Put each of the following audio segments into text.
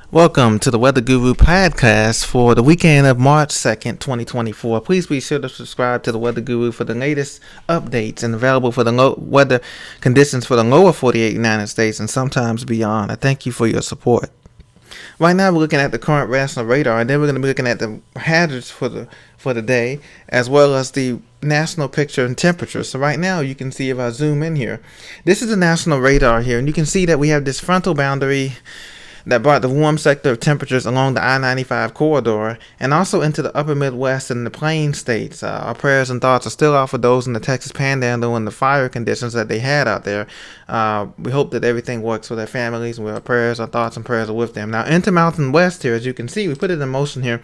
Welcome to the Weather Guru podcast for the weekend of March 2nd, 2024. Please be sure to subscribe to the Weather Guru for the latest updates and available for the weather conditions for the lower 48 United States and sometimes beyond. I thank you for your support. Right now we're looking at the current national radar, and then we're going to be looking at the hazards for the day, as well as the national picture and temperature. So right now you can see, if I zoom in here, this is the national radar here, and you can see that we have this frontal boundary that brought the warm sector of temperatures along the I-95 corridor and also into the upper Midwest and the plain states. Our prayers and thoughts are still out for those in the Texas Panhandle and the fire conditions that they had out there. We hope that everything works for their families, and our prayers, our thoughts, and prayers are with them. Now, into Mountain West here, as you can see, we put it in motion here.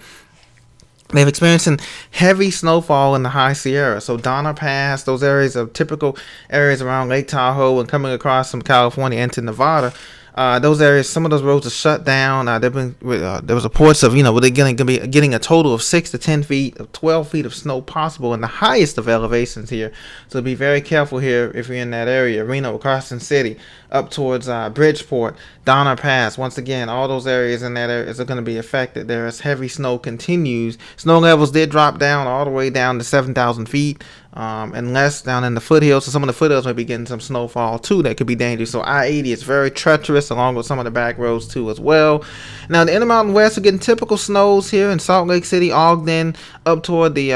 They've experienced heavy snowfall in the High Sierra. So Donner Pass, those areas are typical areas around Lake Tahoe and coming across from California into Nevada. Those areas, some of those roads are shut down. There was reports of, they're going to be getting a total of 6 to 10 feet, of 12 feet of snow possible in the highest of elevations here. So be very careful here if you're in that area. Reno, Carson City, up towards Bridgeport, Donner Pass. Once again, all those areas in that area are going to be affected. There as heavy snow continues. Snow levels did drop down all the way down to 7,000 feet. And less down in the foothills. So some of the foothills might be getting some snowfall too that could be dangerous. So I-80 is very treacherous, along with some of the back roads too as well. Now the Intermountain West are getting typical snows here in Salt Lake City, Ogden, up toward the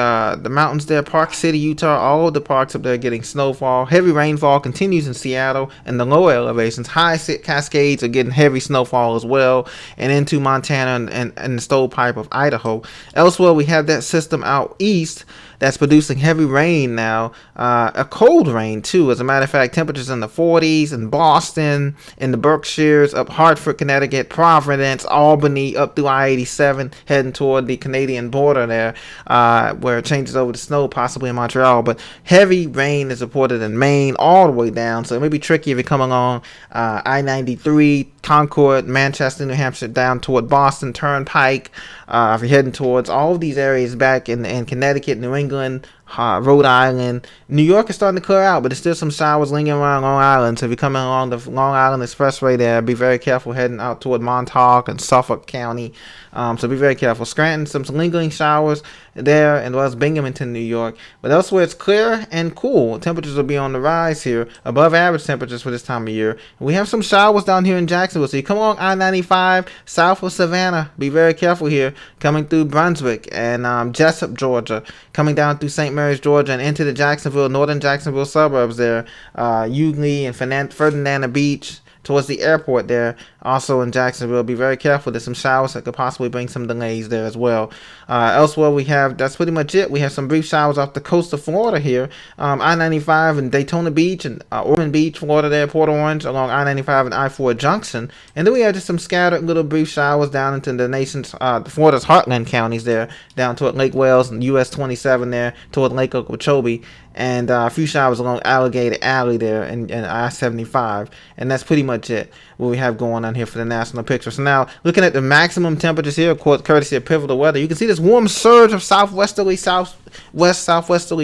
mountains there, Park City, Utah. All of the parks up there are getting snowfall. Heavy rainfall continues in Seattle and the lower elevations. High Cascades are getting heavy snowfall as well, and into Montana and the stovepipe of Idaho. Elsewhere, we have that system out east that's producing heavy rain now, a cold rain too. As a matter of fact, temperatures in the 40s in Boston, in the Berkshires, up Hartford, Connecticut, Providence, Albany, up through I-87, heading toward the Canadian border there, where it changes over to snow, possibly in Montreal. But heavy rain is reported in Maine all the way down, so it may be tricky if you come along I-93, Concord, Manchester, New Hampshire, down toward Boston, Turnpike. If you're heading towards all of these areas back in Connecticut, New England, Rhode Island, New York is starting to clear out, but there's still some showers lingering around Long Island. So if you're coming along the Long Island Expressway there, be very careful heading out toward Montauk and Suffolk County. So be very careful. Scranton, some lingering showers there, as well as Binghamton, New York. But elsewhere, it's clear and cool. Temperatures will be on the rise here, above average temperatures for this time of year. We have some showers down here in Jacksonville. So you come along I-95, south of Savannah. Be very careful here, coming through Brunswick and Jessup, Georgia, coming down through St. Mary's, Georgia, and into the northern Jacksonville suburbs there, Euclid and Ferdinand Beach, towards the airport there, also in Jacksonville. Be very careful. There's some showers that could possibly bring some delays there as well. Elsewhere, that's pretty much it. We have some brief showers off the coast of Florida here. I-95 and Daytona Beach and Ormond Beach, Florida there, Port Orange, along I-95 and I-4 Junction. And then we have just some scattered little brief showers down into the nation's, Florida's heartland counties there, down toward Lake Wales and US 27 there, toward Lake Okeechobee. And a few showers along Alligator Alley there and I-75. And that's pretty much it, what we have going on here for the national picture. So now, looking at the maximum temperatures here, of course, courtesy of Pivotal Weather, you can see this warm surge of southwesterly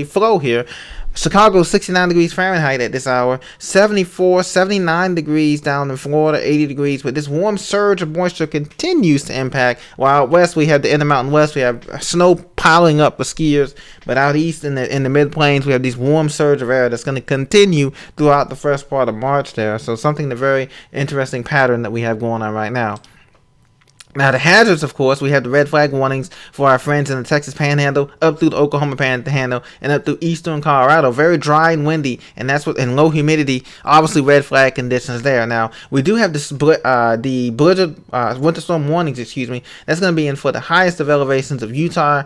flow here. Chicago, 69 degrees Fahrenheit at this hour, 74, 79 degrees down in Florida, 80 degrees. But this warm surge of moisture continues to impact. While out west, we have the Intermountain West, we have snow piling up for skiers. But out east in the mid-plains, we have this warm surge of air that's going to continue throughout the first part of March there. So something, a very interesting pattern that we have going on right now. Now, the hazards, of course, we have the red flag warnings for our friends in the Texas Panhandle, up through the Oklahoma Panhandle, and up through eastern Colorado. Very dry and windy, and and low humidity. Obviously, red flag conditions there. Now, we do have the blizzard, winter storm warnings. That's going to be in for the highest of elevations of Utah,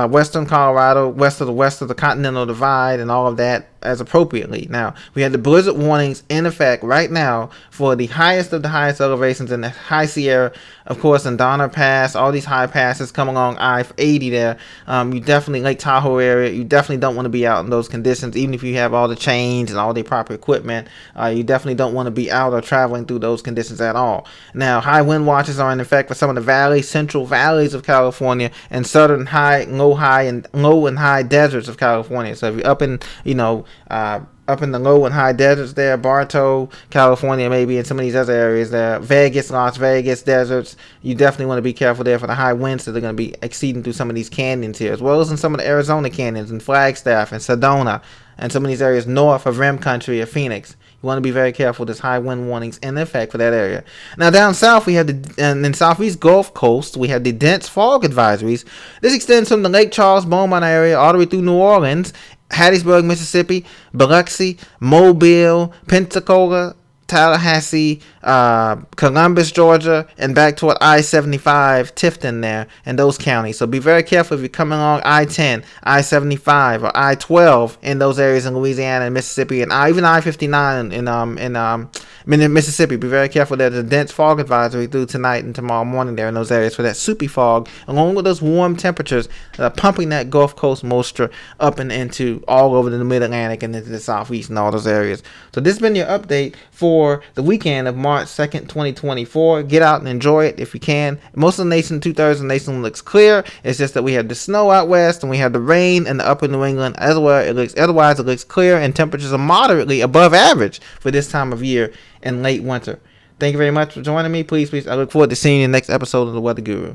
western Colorado, west of the Continental Divide, and all of that as appropriately. Now, we have the blizzard warnings in effect right now for the highest of the highest elevations in the High Sierra, of course, in Donner Pass, all these high passes come along I-80 there. You definitely, Lake Tahoe area, you definitely don't want to be out in those conditions, even if you have all the chains and all the proper equipment. You definitely don't want to be out or traveling through those conditions at all. Now, high wind watches are in effect for some of the valleys, central valleys of California, and low and high deserts of California. So if you're up in, up in the low and high deserts there, Bartow, California, maybe, and some of these other areas there, Vegas, Las Vegas deserts. You definitely want to be careful there for the high winds that are going to be exceeding through some of these canyons here, as well as in some of the Arizona canyons and Flagstaff and Sedona and some of these areas north of Rim Country of Phoenix. You want to be very careful. There's high wind warnings in effect for that area. Now down south, we have in southeast Gulf Coast, we have the dense fog advisories. This extends from the Lake Charles, Beaumont area all the way through New Orleans, Hattiesburg, Mississippi, Biloxi, Mobile, Pensacola, Tallahassee, Columbus, Georgia, and back toward I-75, Tifton there, and those counties. So be very careful if you're coming along I-10, I-75, or I-12 in those areas in Louisiana and Mississippi, and even I-59 in Mississippi. Be very careful. There's a dense fog advisory through tonight and tomorrow morning there in those areas for that soupy fog, along with those warm temperatures that are pumping that Gulf Coast moisture up and into all over the Mid-Atlantic and into the Southeast and all those areas. So this has been your update for the weekend of March 2nd, 2024. Get out and enjoy it if you can. Most of the nation, 2/3 of the nation looks clear. It's just that we have the snow out west and we have the rain in the upper New England. Otherwise, it looks clear and temperatures are moderately above average for this time of year in late winter. Thank you very much for joining me. Please, I look forward to seeing you in the next episode of The Weather Guru.